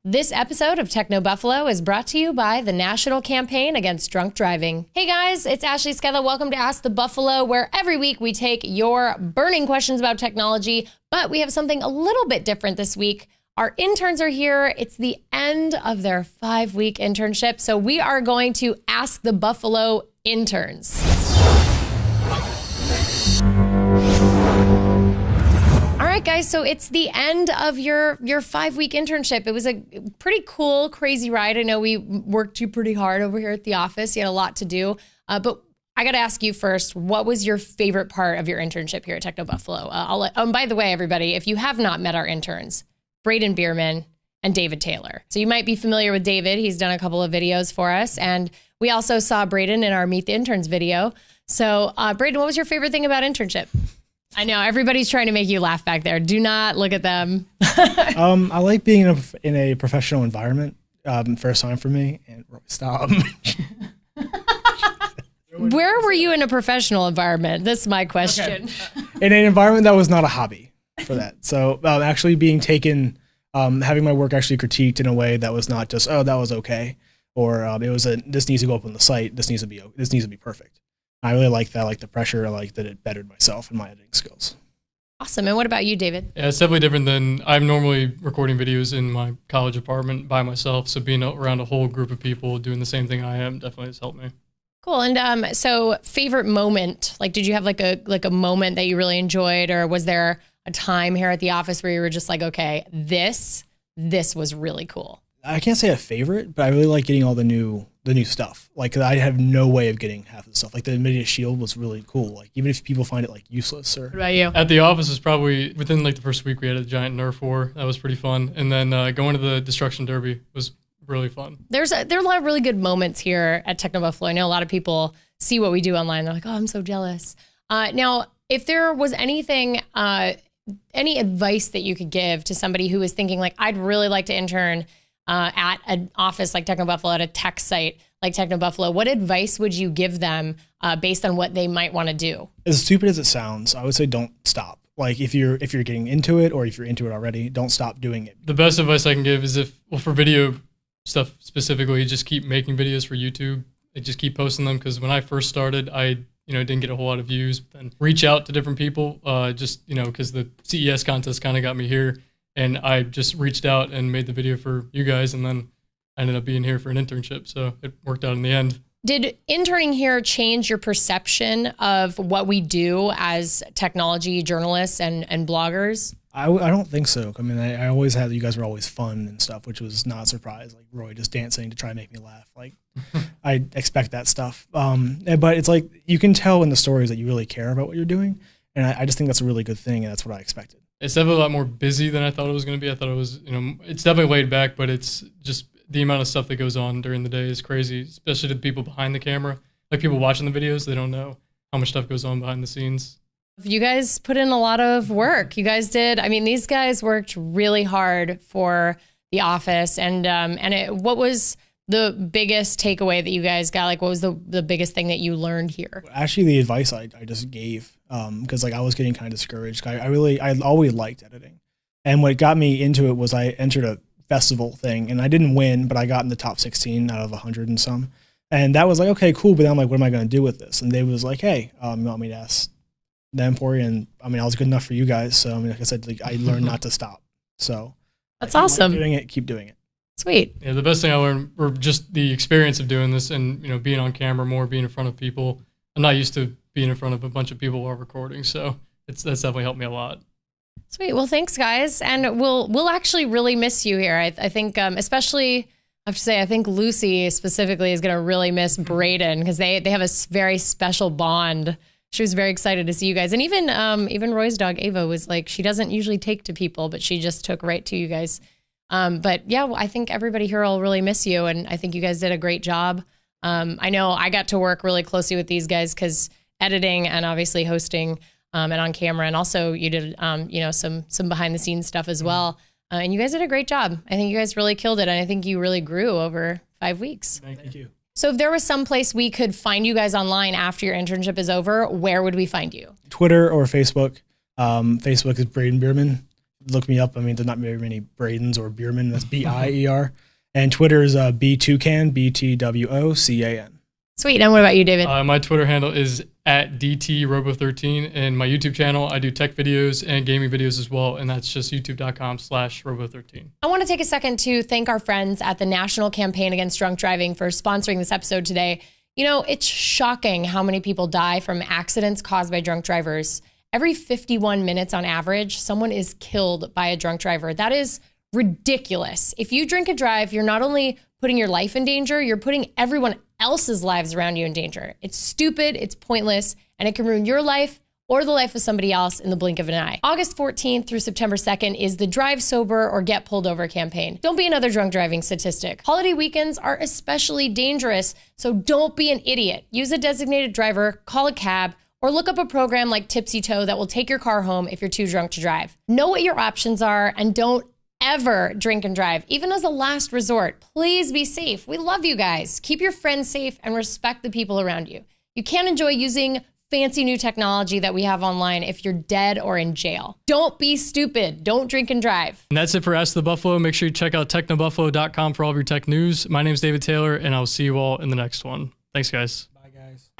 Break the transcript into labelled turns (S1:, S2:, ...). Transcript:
S1: This episode of Techno Buffalo is brought to you by the National Campaign Against Drunk Driving. Hey guys, it's Ashley Skella. Welcome to Ask the Buffalo, where every week we take your burning questions about technology, but we have something a little bit different this week. Our interns are here. It's the end of their 5-week internship, so we are going to Ask the Buffalo interns. All right, guys, so it's the end of your 5-week internship. It was a pretty cool, crazy ride. I know we worked you pretty hard over here at the office. You had a lot to do. But I got to ask you first, what was your favorite part of your internship here at Techno Buffalo? By the way, everybody, if you have not met our interns, Braden Bierman and David Taylor. So you might be familiar with David. He's done a couple of videos for us. And we also saw Braden in our Meet the Interns video. So Braden, what was your favorite thing about internship? I know everybody's trying to make you laugh back there. Do not look at them.
S2: I like being in a professional environment. First time for me. And stop.
S1: Where were you in a professional environment? This is my question.
S2: Okay. In an environment that was not a hobby for that. So actually being taken, having my work actually critiqued in a way that was not just, oh, that was okay. Or it was this needs to go up on the site. This needs to be perfect. I really like that. I like the pressure. I like that it bettered myself and my editing skills.
S1: Awesome. And what about you, David?
S3: Yeah, it's definitely different than I'm normally recording videos in my college apartment by myself. So being around a whole group of people doing the same thing I am definitely has helped me.
S1: Cool. And so favorite moment, like, did you have like a moment that you really enjoyed, or was there a time here at the office where you were just like, okay, this was really cool?
S2: I can't say a favorite, but I really like getting all the new stuff. Like, I have no way of getting half of the stuff. Like the NVIDIA Shield was really cool. Like, even if people find it like useless. Or
S1: what about you?
S3: At the office was probably within like the first week we had a giant Nerf war. That was pretty fun. And then going to the Destruction Derby was really fun. There are a lot of really good moments here at Techno Buffalo. I know a lot of people see what we do online. They're like, oh, I'm so jealous.
S1: Now, if there was anything, any advice that you could give to somebody who is thinking like, I'd really like to intern at an office like Techno Buffalo, at a tech site like Techno Buffalo, what advice would you give them based on what they might want to do?
S2: As stupid as it sounds, I would say don't stop. Like, if you're getting into it, or if you're into it already, don't stop doing it.
S3: The best advice I can give is for video stuff specifically, just keep making videos for YouTube. Just keep posting them, because when I first started, I didn't get a whole lot of views. Then reach out to different people, because the CES contest kind of got me here. And I just reached out and made the video for you guys, and then I ended up being here for an internship. So it worked out in the end.
S1: Did interning here change your perception of what we do as technology journalists and bloggers?
S2: I don't think so. I mean, I always had, you guys were always fun and stuff, which was not a surprise. Like Roy just dancing to try and make me laugh. Like, I expect that stuff. But it's like, you can tell in the stories that you really care about what you're doing. And I just think that's a really good thing, and that's what I expected.
S3: It's definitely a lot more busy than I thought it was going to be. I thought it was, it's definitely laid back, but it's just the amount of stuff that goes on during the day is crazy, especially to the people behind the camera. Like, people watching the videos, they don't know how much stuff goes on behind the scenes.
S1: You guys put in a lot of work. You guys did. I mean, these guys worked really hard for the office. And what was the biggest takeaway that you guys got? Like, what was the biggest thing that you learned here?
S2: Actually, the advice I just gave, because like I was getting kind of discouraged. I always liked editing. And what got me into it was I entered a festival thing, and I didn't win, but I got in the top 16 out of 100 and some. And that was like, okay, cool. But then I'm like, what am I going to do with this? And they was like, hey, you want me to ask them for you? And I mean, I was good enough for you guys. So I mean, like I said, like, I learned not to stop. So
S1: that's awesome.
S2: Keep doing it.
S1: Sweet.
S3: Yeah, the best thing I learned were just the experience of doing this, and being on camera more, being in front of people. I'm not used to being in front of a bunch of people while recording, so that's definitely helped me a lot.
S1: Sweet. Well, thanks, guys, and we'll actually really miss you here. I think, especially, I have to say, I think Lucy specifically is going to really miss Braden, because they have a very special bond. She was very excited to see you guys, and even Roy's dog Ava was like, she doesn't usually take to people, but she just took right to you guys. But yeah, I think everybody here will really miss you, and I think you guys did a great job. I know I got to work really closely with these guys because editing and obviously hosting and on camera, and also you did some behind the scenes stuff as well. And you guys did a great job. I think you guys really killed it, and I think you really grew over 5 weeks.
S2: Thank you.
S1: So if there was some place we could find you guys online after your internship is over, where would we find you?
S2: Twitter or Facebook. Facebook is Braden Bierman. Look me up. I mean, there's not very many Bradens or Bierman. That's Bier. And Twitter is B2can, BTWOCAN.
S1: Sweet. And what about you, David?
S3: My Twitter handle is at DTRobo13, and my YouTube channel, I do tech videos and gaming videos as well, and that's just youtube.com/robo13.
S1: I want to take a second to thank our friends at the National Campaign Against Drunk Driving for sponsoring this episode today. You know, it's shocking how many people die from accidents caused by drunk drivers. Every 51 minutes on average, someone is killed by a drunk driver. That is ridiculous. If you drink and drive, you're not only putting your life in danger, you're putting everyone else's lives around you in danger. It's stupid, it's pointless, and it can ruin your life or the life of somebody else in the blink of an eye. August 14th through September 2nd is the Drive Sober or Get Pulled Over campaign. Don't be another drunk driving statistic. Holiday weekends are especially dangerous, so don't be an idiot. Use a designated driver, call a cab, or look up a program like Tipsy Toe that will take your car home if you're too drunk to drive. Know what your options are and don't ever drink and drive, even as a last resort. Please be safe. We love you guys. Keep your friends safe and respect the people around you. You can't enjoy using fancy new technology that we have online if you're dead or in jail. Don't be stupid. Don't drink and drive.
S3: And that's it for Ask the Buffalo. Make sure you check out technobuffalo.com for all of your tech news. My name is David Taylor, and I'll see you all in the next one. Thanks, guys.
S2: Bye, guys.